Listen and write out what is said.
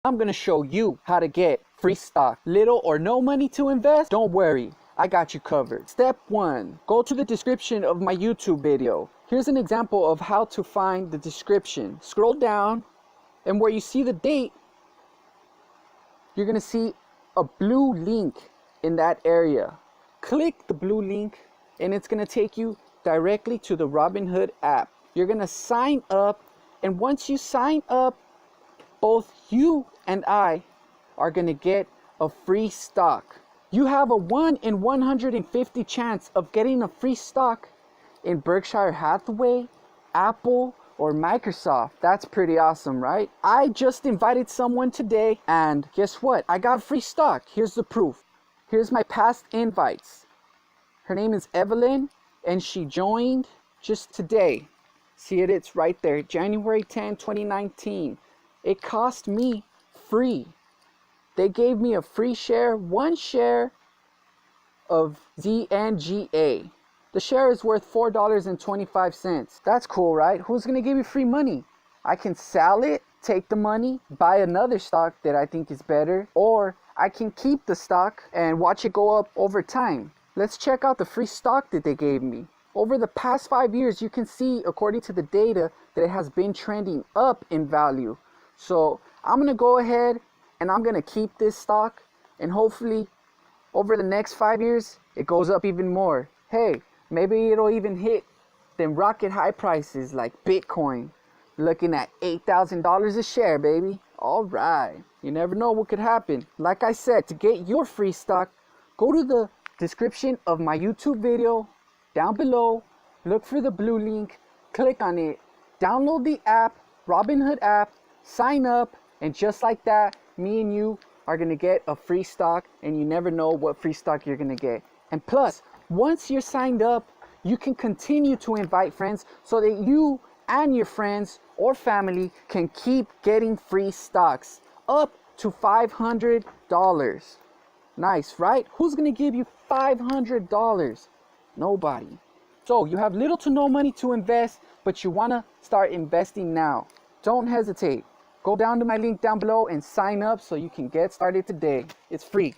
I'm gonna show you how to get free stock. Little or no money to invest? Don't worry, I got you covered. Step 1, go to the description of my YouTube video. Here's an example of how to find the description. Scroll down, and where you see the date, you're gonna see a blue link in that area. Click the blue link, and it's gonna take you directly to the Robinhood app. You're gonna sign up, and once you sign up, both you and I are gonna get a free stock. You have a 1 in 150 chance of getting a free stock in Berkshire Hathaway, Apple, or Microsoft. That's pretty awesome, right? I just invited someone today, and guess what? I got free stock. Here's the proof. Here's my past invites. Her name is Evelyn, and she joined just today. See it? It's right there. January 10, 2019. It cost me free. They gave me a free share, 1 share of ZNGA. The share is worth $4.25. That's cool, right? Who's gonna give you free money? I can sell it, take the money, buy another stock that I think is better, or I can keep the stock and watch it go up over time. Let's check out the free stock that they gave me. Over the past 5 years, you can see, according to the data, that it has been trending up in value. So I'm gonna go ahead and I'm gonna keep this stock, and hopefully over the next 5 years it goes up even more. Hey, maybe it'll even hit them rocket high prices like Bitcoin, looking at $8,000 a share, baby. All right, you never know what could happen. Like I said, to get your free stock, go to the description of my YouTube video down below, look for the blue link, click on it, download the app, Robinhood app, sign up, and just like that, me and you are gonna get a free stock, and you never know what free stock you're gonna get. And plus, once you're signed up, you can continue to invite friends so that you and your friends or family can keep getting free stocks up to $500. Nice, right? Who's gonna give you $500? Nobody. So you have little to no money to invest, but you wanna start investing now. Don't hesitate. Go down to my link down below and sign up so you can get started today. It's free.